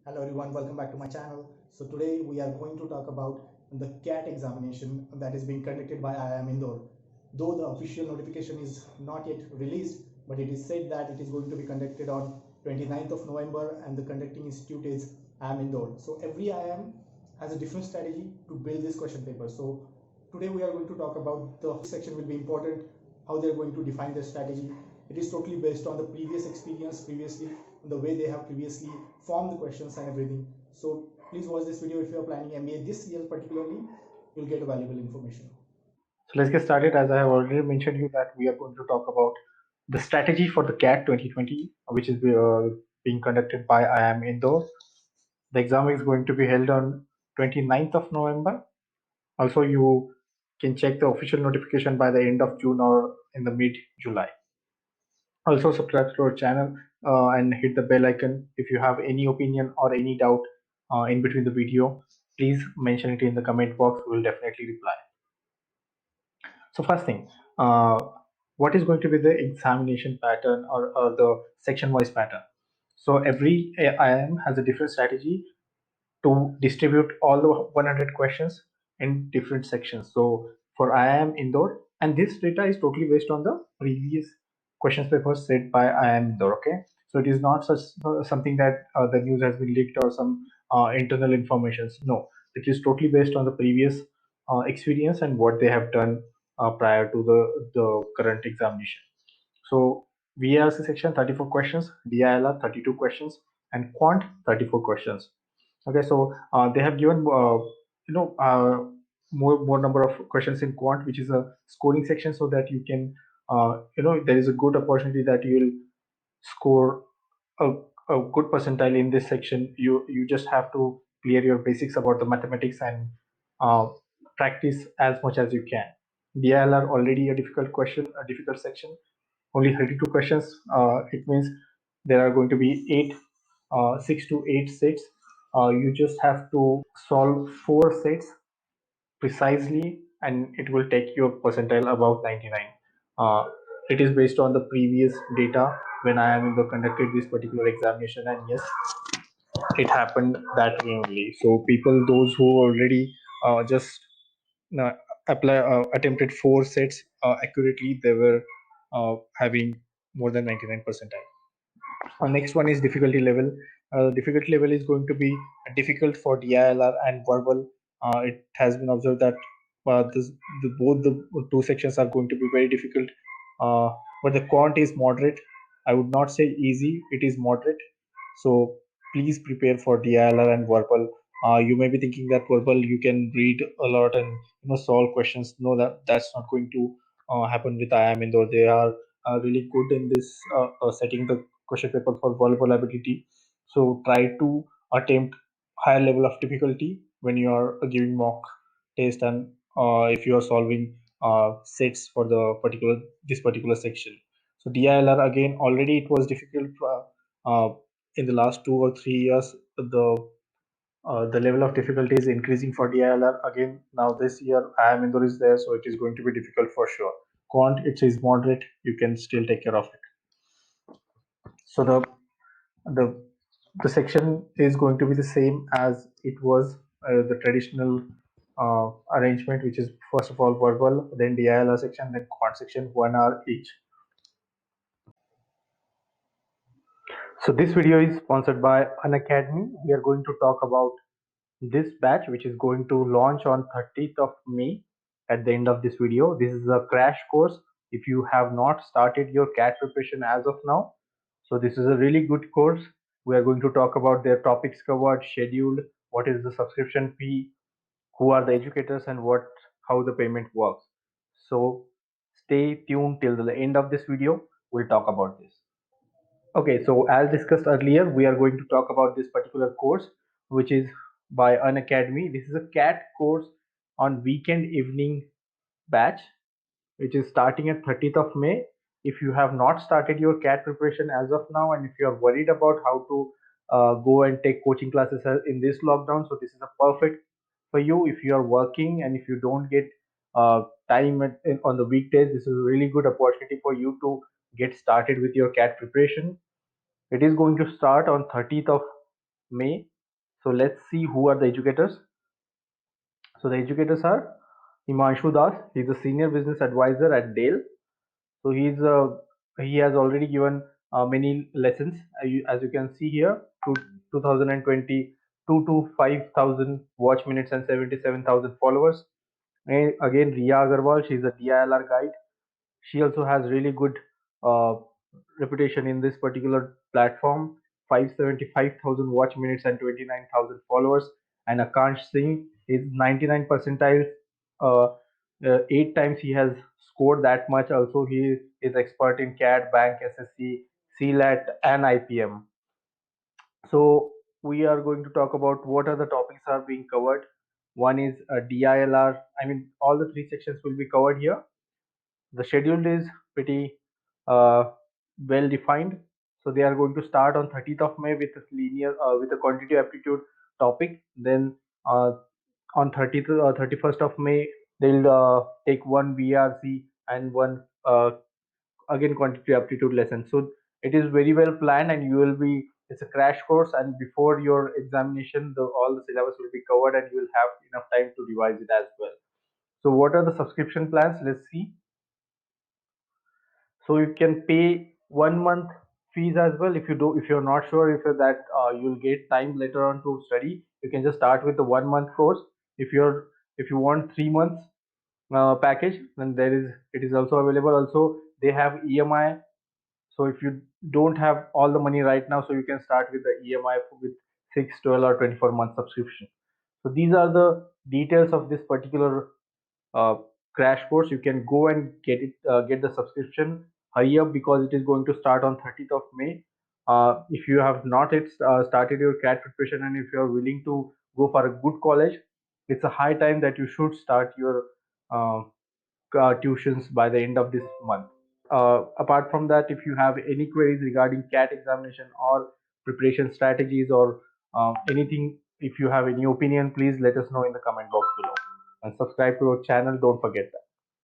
Hello everyone, welcome back to my channel. So today we are going to talk about the CAT examination that is being conducted by IIM Indore. Though the official notification is not yet released, but it is said that it is going to be conducted on 29th of November and the conducting institute is IIM Indore. So every IIM has a different strategy to build this question paper. So today we are going to talk about the section will be important, how they are going to define their strategy. It is totally based on the previous experience previously, the way they have previously formed the questions and everything. So please watch this video if you are planning MBA this year particularly, you'll get valuable information. So let's get started. As I have already mentioned you that we are going to talk about the strategy for the CAT 2020, which is being conducted by IIM Indore. The exam is going to be held on 29th of November. Also, you can check the official notification by the end of June or in the mid-July. Also, subscribe to our channel and hit the bell icon. If you have any opinion or any doubt in between the video, please mention it in the comment box. We will definitely reply. So first thing, what is going to be the examination pattern or the section-wise pattern? So every IIM has a different strategy to distribute all the 100 questions in different sections. So for IIM Indore, and this data is totally based on the previous questions papers set by IIM Indore. Okay, so it is not such something that the news has been leaked or some internal informations. No, it is totally based on the previous experience and what they have done prior to the current examination. So VARC section 34 questions, DILR 32 questions, and Quant 34 questions. Okay, so they have given more number of questions in Quant, which is a scoring section, so that you can there is a good opportunity that you will score a, a good percentile in this section. You just have to clear your basics about the mathematics and uh, practice as much as you can. DIL are already a difficult question, a difficult section. Only 32 questions. It means there are going to be 6 to 8 sets. You just have to solve 4 sets precisely, and it will take your percentile above 99. It is based on the previous data when I am in the conducted this particular examination, and yes, it happened that way only. So people, those who already just uh, attempted 4 sets accurately, they were having more than 99 percentile. Next one is difficulty level. Difficulty level is going to be difficult for DILR and verbal. It has been observed that both the two sections are going to be very difficult, but the quant is moderate. I would not say easy, it is moderate. So please prepare for DILR and verbal. You may be thinking that verbal you can read a lot and solve questions. No, that's not going to happen with IIM Indore. They are really good in this setting the question paper for verbal ability. So try to attempt higher level of difficulty when you are giving mock test, and if you are solving sets for the this particular section. So DILR, again, already it was difficult in the last 2 or 3 years. The level of difficulty is increasing for DILR. Again, now this year IIM Indore is there, so it is going to be difficult for sure. Quant, it is moderate. You can still take care of it. So the the section is going to be the same as it was the traditional arrangement, which is first of all verbal, then DILR section, then quant section, 1 hour each. So this video is sponsored by Unacademy. We are going to talk about this batch, which is going to launch on 30th of May. At the end of this video, this is a crash course if you have not started your CAT preparation as of now. So this is a really good course. We are going to talk about their topics covered, scheduled, what is the subscription fee, who are the educators, and how the payment works. So stay tuned till the end of this video. We'll talk about this. Okay, so as discussed earlier, we are going to talk about this particular course, which is by Unacademy. This is a CAT course on weekend evening batch, which is starting at 30th of May. If you have not started your CAT preparation as of now, and if you are worried about how to go and take coaching classes in this lockdown, so this is a perfect for you. If you are working and if you don't get time on the weekdays, this is a really good opportunity for you to get started with your CAT preparation. It is going to start on 30th of May. So let's see who are the educators. So the educators are Himanshu Das. He's a senior business advisor at Dale. So he has already given many lessons. As you can see here, to 2020, 2 to 5,000 watch minutes and 77,000 followers. And again, Riya Agarwal, she's a DILR guide. She also has really good uh, reputation in this particular platform. 575,000 watch minutes and 29,000 followers. And Akansh Singh is 99 percentile. Uh, 8 times he has scored that much. Also, he is expert in CAT, Bank, SSC, CLAT, and IPM. So we are going to talk about what are the topics are being covered. One is a DILR. I mean, all the three sections will be covered here. The schedule is pretty uh, well defined. So they are going to start on 30th of May with a linear with a quantitative aptitude topic. Then on 30th 31st of May they'll take one VRC and one again quantitative aptitude lesson. So it is very well planned, and you will be, it's a crash course, and before your examination all the syllabus will be covered and you will have enough time to revise it as well. So what are the subscription plans? Let's see. So you can pay 1 month fees as well. If you're not sure if that you'll get time later on to study, you can just start with the 1 month course. If you want 3 months package, then it is also available. Also they have EMI. So if you don't have all the money right now, so you can start with the EMI with 6, 12, or 24 month subscription. So these are the details of this particular uh, crash course. You can go and get the subscription. Hurry up, because it is going to start on 30th of May. If you have not yet started your CAT preparation, and if you are willing to go for a good college, it's a high time that you should start your uh, tuitions by the end of this month. Apart from that, if you have any queries regarding CAT examination or preparation strategies, or anything, if you have any opinion, please let us know in the comment box below, and subscribe to our channel, don't forget that.